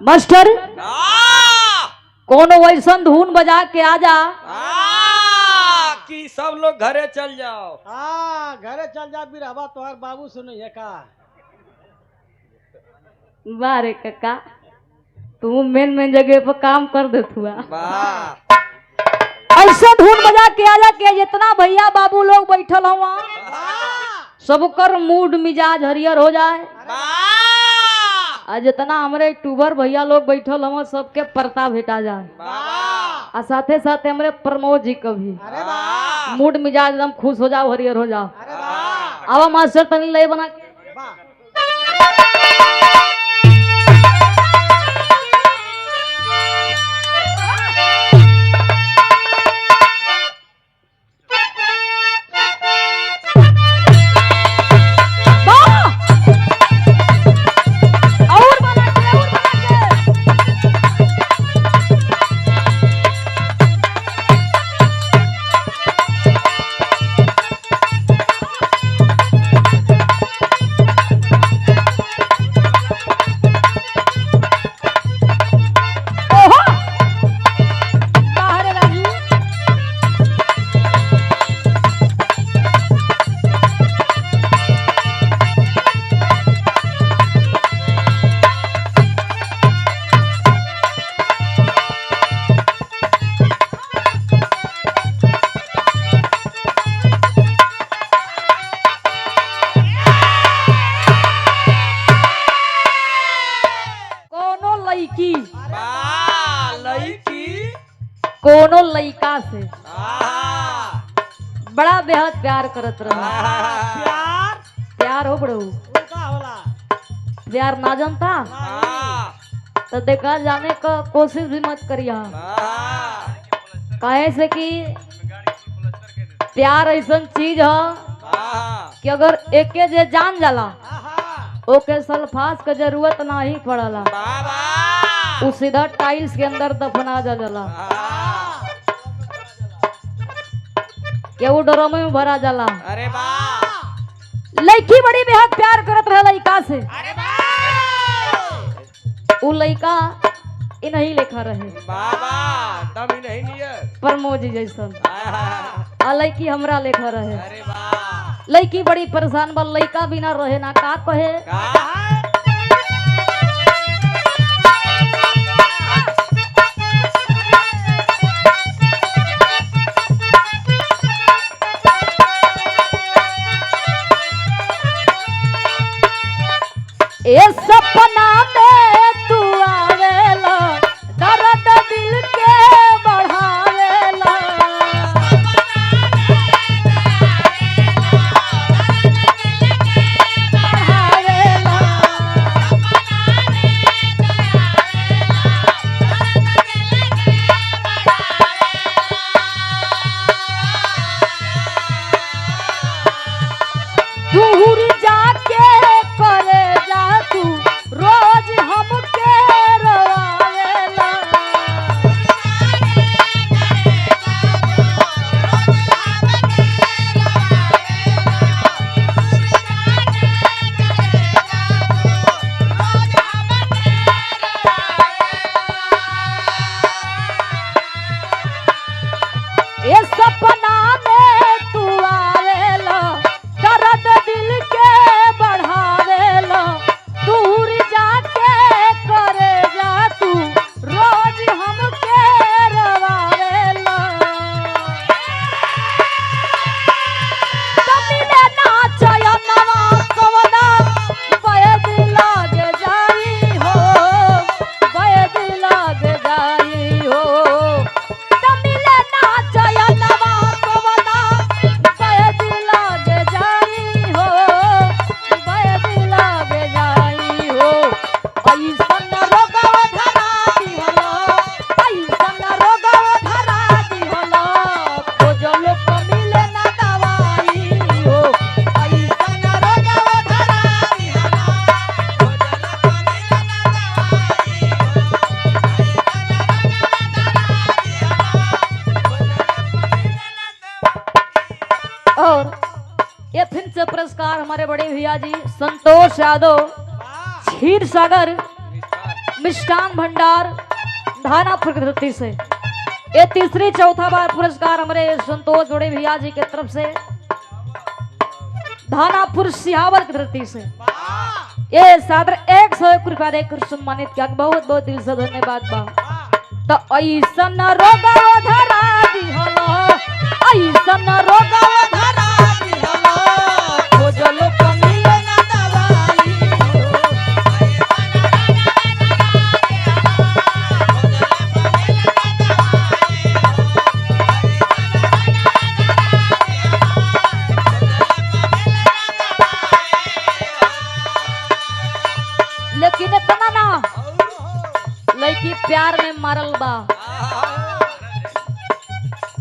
Master कोनो वैसन धुन बजा के आ जा कि सब लोग घरे चल जाओ। हाँ घरे चल जा बिरहवा तोहर बाबू सुनिए का। बारे कक्का तू मेन जगह पर काम कर दे हुआ। ऐसा धुन बजा के आ जा के जितना भैया बाबू लोग बैठल हुआ सबकर मूड मिजाज हरियर हो जाए। आ जितना हमारे यूट्यूबर भैया लोग बैठल हुआ सबके पर्ता भेटा जाए। आ साथे साथे हमारे प्रमोद जी का भी मूड मिजाज एकदम खुश हो जाओ हरियर हो जाओ। आवा मास्टर तनी लय बना के कोनो लइका से बड़ा बेहद प्यार करत रहा। प्यार हो बड़ो प्यार ना जानता तो देखा जाने का कोशिश भी मत करिया। काहे से कि प्यार ऐसा चीज है कि अगर एके जे जान जाला ओके सल्फास का जरूरत ना ही पड़ला। उ सीधा टाइल्स के अंदर दफना जाला के वो ड्रम में भरा जाला। अरे वाह लड़की बड़ी बेहद प्यार करत रहा लड़का से। वो लड़का इ नहीं लेखा रहे बाबा दम ही नहीं नियर प्रमोद जी जैसन। आ लड़की हमरा लेखा रहे। अरे वाह लड़की बड़ी परेशान बा लड़का बिना रहे ना का कहे। ए सपना में तू आवेला दर्द दिल के बढ़ावेला। दूर जाके करे जा तू रोज हमके रवावेला। ए सपना में तू आवेला दर्द दिल के बढ़ावेला। दूर जाके करे जा तू रोज हमके रवावेला। तमिले नाचया नवा कवना बैद लागे जाई हो बैद लागे जाई हो। तमिले नाचया नवा कवना बैद लागे जाई हो बैद लागे जाई हो। ऐसन रोगव धरा दिहलो ऐसन रोगव धरा दिहलो खोजल को मिले ना दवाई हो। ऐसन रोगव धरा दिहलो खोजल को मिले ना दवाई हो। और ये फिर से पुरस्कार हमारे बड़े भैया जी संतोष यादव क्षीर सागर मिष्ठान भंडार धानापुर की धरती से ये तीसरी चौथा बार पुरस्कार हमारे संतोष जोड़े भैया जी की तरफ से धानापुर सिहावर की धरती से ये सादर 101 रुपया देकर सम्मानित किया। बहुत बहुत दिल से धन्यवाद बा। तो ऐसन रोगा धरा दिहलो, ऐसन रोगा धरा दिहलो, खोजलो कमिले ना दवाई लेकिन इतना ना लड़की प्यार में मारल बा,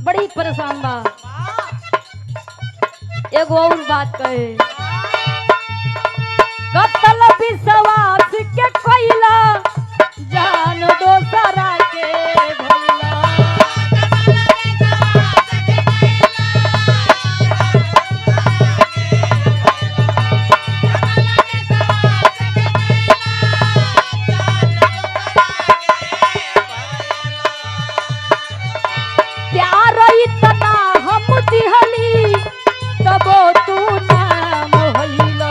बड़ी परेशान बा। एगो और बात कहे, कतल विश्वास के कोइला जान दोसरा के भइला। प्यार इतना हम दिहली तबो तू ना मोहिला।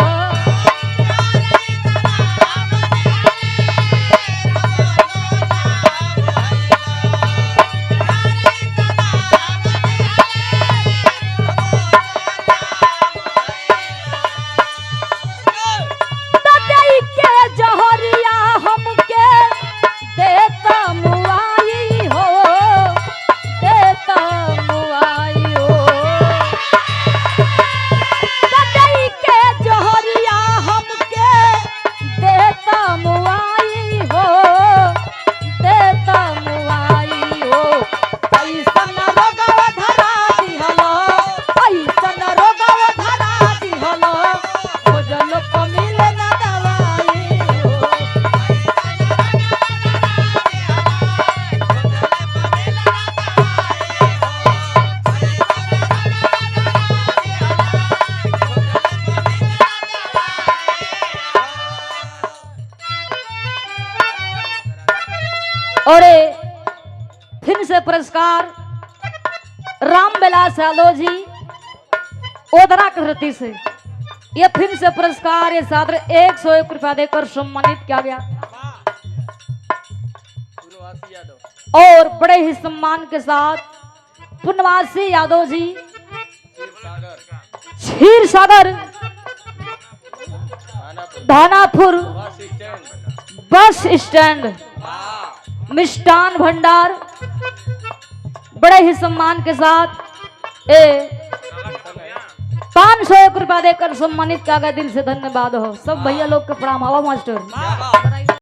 तदई के जहरिया हमके देता मुआई हो, देता मुआई हो। तदई के जहरिया हमके देता मुआई हो, देता मुआई हो। ऐसन रोगवा धरा दिहलो, ऐसन रोगवा धरा दिहलो, खोजलो कमिले ना दवाई हो। और फिर से पुरस्कार राम विलास यादव जी ओदरा की धरती से ये फिर से पुरस्कार ये सादर 101 रुपया देकर सम्मानित किया गया। और बड़े ही सम्मान के साथ पुनवासी यादव जी क्षीर सागर धानापुर बस स्टैंड मिष्ठान भंडार बड़े ही सम्मान के साथ 501 रुपया देकर सम्मानित किया गया। दिल से धन्यवाद हो सब भैया लोग के प्रणाम। हवा मास्टर।